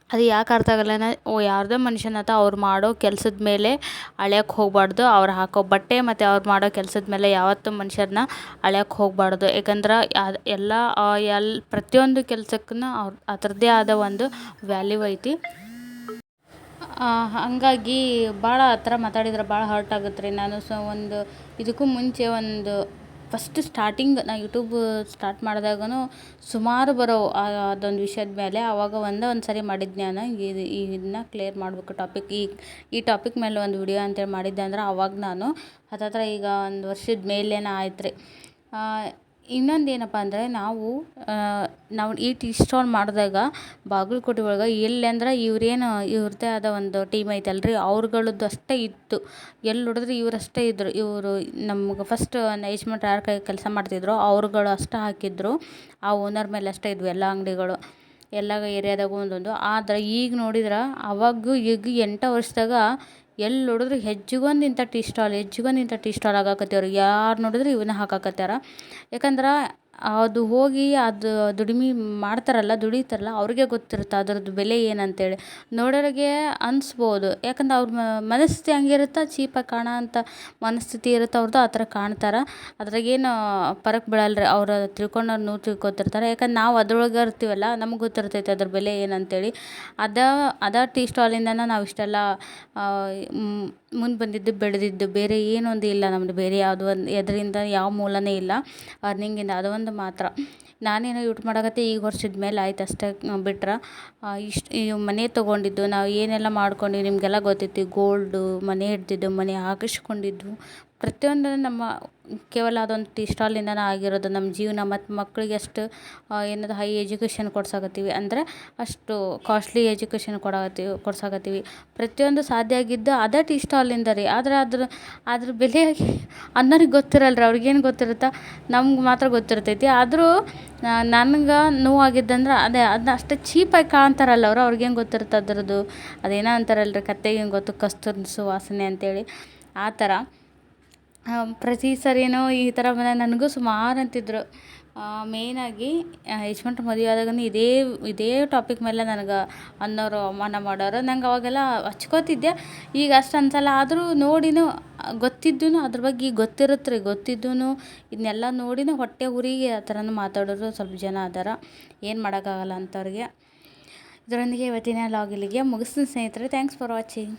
[SPEAKER 2] ಅದು ಯಾಕೆ ಅರ್ಥ ಆಗಲ್ಲ, ಯಾರ್ದೋ ಮನುಷ್ಯನಾತ ಅವ್ರು ಮಾಡೋ ಕೆಲಸದ ಮೇಲೆ ಅಳೆಯೋಕ್ಕೆ ಹೋಗಬಾರ್ದು. ಅವ್ರು ಹಾಕೋ ಬಟ್ಟೆ ಮತ್ತು ಅವ್ರು ಮಾಡೋ ಕೆಲಸದ ಮೇಲೆ ಯಾವತ್ತೂ ಮನುಷ್ಯರನ್ನ ಅಳೆಯೋಕ್ಕೆ ಹೋಗಬಾರ್ದು. ಯಾಕಂದ್ರೆ ಪ್ರತಿಯೊಂದು ಕೆಲ್ಸಕ್ಕೂ ಅದರದ್ದೇ ಆದ ಒಂದು ವ್ಯಾಲ್ಯೂ ಐತಿ. ಹಾಗಾಗಿ ಭಾಳ ಆ ಥರ ಮಾತಾಡಿದ್ರೆ ಭಾಳ ಹರ್ಟ್ ಆಗುತ್ತೆ ರೀ. ನಾನು ಇದಕ್ಕೂ ಮುಂಚೆ ಫಸ್ಟ್ ಸ್ಟಾರ್ಟಿಂಗ್ ನಾ ಯೂಟ್ಯೂಬ್ ಸ್ಟಾರ್ಟ್ ಮಾಡಿದಾಗೂ ಸುಮಾರು ಬರೋವು ಅದೊಂದು ವಿಷಯದ ಮೇಲೆ. ಆವಾಗ ಒಂದು ಸರಿ ಮಾಡಿದ್ದೆ ನಾನು. ಇದನ್ನ ಕ್ಲಿಯರ್ ಮಾಡಬೇಕು ಟಾಪಿಕ್, ಈ ಟಾಪಿಕ್ ಮೇಲೆ ಒಂದು ವಿಡಿಯೋ ಅಂತೇಳಿ ಮಾಡಿದ್ದೆ. ಅಂದ್ರೆ ಆವಾಗ ನಾನು ಹತ್ತತ್ರ ಈಗ 1 ವರ್ಷದ ಮೇಲೇನ ಆಯ್ತು ರೀ. ಇನ್ನೊಂದು ಏನಪ್ಪ ಅಂದರೆ, ನಾವು ಈ ಟೀ ಸ್ಟಾಲ್ ಮಾಡಿದಾಗ ಬಾಗಲಕೋಟೆ ಒಳಗೆ ಎಲ್ಲಿ ಅಂದ್ರೆ ಇವ್ರದ್ದೇ ಆದ ಒಂದು ಟೀಮ್ ಐತಲ್ರಿ, ಅವ್ರುಗಳದ್ದು ಅಷ್ಟೇ ಇತ್ತು. ಎಲ್ಲಿ ನೋಡಿದ್ರೆ ಇವರಷ್ಟೇ ಇದ್ದರು. ಇವರು ನಮ್ಗೆ ಫಸ್ಟ್ ಯಜಮಾನ್ರು ಯಾರ ಕೈ ಕೆಲಸ ಮಾಡ್ತಿದ್ರು ಅವ್ರುಗಳು ಅಷ್ಟೇ ಹಾಕಿದ್ರು. ಆ ಓನರ್ ಮೇಲೆ ಅಷ್ಟೇ ಇದ್ವು ಎಲ್ಲ ಅಂಗಡಿಗಳು, ಎಲ್ಲ ಏರಿಯಾದಾಗೂ ಒಂದೊಂದು. ಆದರೆ ಈಗ ನೋಡಿದ್ರೆ ಈಗ 8 ವರ್ಷದಾಗ ಎಲ್ಲಿ ನೋಡಿದ್ರು ಹೆಚ್ಚಿಗೊಂದು ಇಂಥ ಟೀ ಸ್ಟಾಲ್ ಆಗಾಕತ್ತೇವ್ರಿ. ಯಾರು ನೋಡಿದ್ರು ಇವನ್ನ ಹಾಕಾಕತ್ಯಾರ. ಯಾಕಂದ್ರೆ ಅದು ಹೋಗಿ ಅದು ದುಡಿತಾರಲ್ಲ ಅವ್ರಿಗೆ ಗೊತ್ತಿರುತ್ತೆ ಅದ್ರದ್ದು ಬೆಲೆ ಏನಂತೇಳಿ. ನೋಡೋರಿಗೆ ಅನಿಸ್ಬೋದು, ಯಾಕಂದ್ರೆ ಅವ್ರ ಮನಸ್ಥಿತಿ ಹಂಗಿರುತ್ತೆ. ಚೀಪಾಗಿ ಕಾಣೋ ಅಂಥ ಮನಸ್ಥಿತಿ ಇರುತ್ತೆ ಅವ್ರದ್ದು, ಆ ಥರ ಕಾಣ್ತಾರೆ. ಅದ್ರಾಗೇನು ಫರಕ್ ಬೀಳಲ್ಲ ರೀ. ಅವ್ರು ತಿಳ್ಕೊಂಡವ್ರು ತಿಳ್ಕೊತಿರ್ತಾರೆ. ಯಾಕಂದ್ರೆ ನಾವು ಅದ್ರೊಳಗೆ ಇರ್ತೀವಲ್ಲ, ನಮ್ಗೆ ಗೊತ್ತಿರ್ತೈತೆ ಅದ್ರ ಬೆಲೆ ಏನಂತೇಳಿ. ಅದೇ ಟೀ ಸ್ಟಾಲಿಂದನೇ ನಾವು ಇಷ್ಟೆಲ್ಲ ಮುಂದೆ ಬಂದಿದ್ದು, ಬೆಳೆದಿದ್ದು. ಬೇರೆ ಏನೊಂದು ಇಲ್ಲ ನಮ್ಮದು, ಬೇರೆ ಯಾವುದೋ ಒಂದು ಎದರಿಂದ ಯಾವ ಮೂಲನೇ ಇಲ್ಲ ಅರ್ನಿಂಗಿಂದ. ಅದೊಂದು ಮಾತ್ರ. ನಾನೇನೋ ಯೂಟ್ಯೂಬ್ ಮಾಡಕತ್ತೆ ಈಗ ವರ್ಷದ ಮೇಲೆ ಆಯ್ತು ಅಷ್ಟೇ. ಬಿಟ್ರೆ ಈ ಮನೆ ತೊಗೊಂಡಿದ್ದು, ನಾವು ಏನೆಲ್ಲ ಮಾಡ್ಕೊಂಡು ನಿಮಗೆಲ್ಲ ಗೊತ್ತೈತಿ. ಗೋಲ್ಡು, ಮನೆ ಹಿಡ್ದಿದ್ದು, ಮನೆ ಹಾಕಿಸ್ಕೊಂಡಿದ್ದು, ಪ್ರತಿಯೊಂದು ನಮ್ಮ ಕೇವಲ ಅದೊಂದು ಟೀ ಸ್ಟಾಲಿಂದನೇ ಆಗಿರೋದು ನಮ್ಮ ಜೀವನ. ಮತ್ತು ಮಕ್ಕಳಿಗೆ ಅಷ್ಟು ಏನದು ಹೈ ಎಜುಕೇಷನ್ ಕೊಡ್ಸಾಕತ್ತೀವಿ, ಅಂದರೆ ಅಷ್ಟು ಕಾಸ್ಟ್ಲಿ ಎಜುಕೇಷನ್ ಕೊಡ್ಸಾಕತ್ತೀವಿ. ಪ್ರತಿಯೊಂದು ಸಾಧ್ಯ ಆಗಿದ್ದು ಅದೇ ಟೀ ಸ್ಟಾಲಿಂದ ರೀ. ಆದರೆ ಅದ್ರ ಬೆಲೆ ಅನ್ನೋರಿಗೆ ಗೊತ್ತಿರಲ್ಲ ರೀ. ಅವ್ರಿಗೇನು ಗೊತ್ತಿರುತ್ತಾ, ನಮ್ಗೆ ಮಾತ್ರ ಗೊತ್ತಿರ್ತೈತಿ. ಆದರೂ ನನಗೆ ನೋವಾಗಿದ್ದಂದ್ರೆ ಅದನ್ನ ಅಷ್ಟು ಚೀಪಾಗಿ ಕಾಣ್ತಾರಲ್ಲ ಅವ್ರಿಗೇನು ಗೊತ್ತಿರುತ್ತೆ ಅದ್ರದ್ದು. ಅದೇನೋ ಅಂತಾರಲ್ಲ ರೀ, ಕತ್ತೆಗೆ ಏನು ಗೊತ್ತು ಕಸ್ತೂರಿ ಸುವಾಸನೆ ಅಂತೇಳಿ. ಆ ಥರ ಪ್ರತಿ ಸರಿನೂ ಈ ಥರ ನನಗೂ ಸುಮಾರು ಅಂತಿದ್ರು. ಮೇಯ್ನಾಗಿ ಯಜಮಾನ್ರ ಮದುವೆ ಆದಾಗನೂ ಇದೇ ಟಾಪಿಕ್ ಮೇಲೆ ನನಗೆ ಅನ್ನೋರು ಅವಮಾನ ಮಾಡೋರು. ನಂಗೆ ಅವಾಗೆಲ್ಲ ಹಚ್ಕೋತಿದ್ದೆ, ಈಗ ಅಷ್ಟು ಅನ್ಸಲ್ಲ. ಆದರೂ ನೋಡಿನೂ ಗೊತ್ತಿದ್ದೂ ಅದ್ರ ಬಗ್ಗೆ ಗೊತ್ತಿರುತ್ತೆ ರೀ. ಗೊತ್ತಿದ್ದೂ ಇದನ್ನೆಲ್ಲ ನೋಡಿನೂ ಹೊಟ್ಟೆ ಉರಿಗೆ ಆ ಥರನೂ ಮಾತಾಡೋರು ಸ್ವಲ್ಪ ಜನ ಅದಾರ. ಏನು ಮಾಡೋಕ್ಕಾಗಲ್ಲ ಅಂಥವ್ರಿಗೆ. ಇದರೊಂದಿಗೆ ಇವತ್ತಿನ ಲಾಗ್ ಇಲ್ಲಿಗೆ ಮುಗಿಸ್ತೀನಿ ಸ್ನೇಹಿತರೆ. Thanks for watching.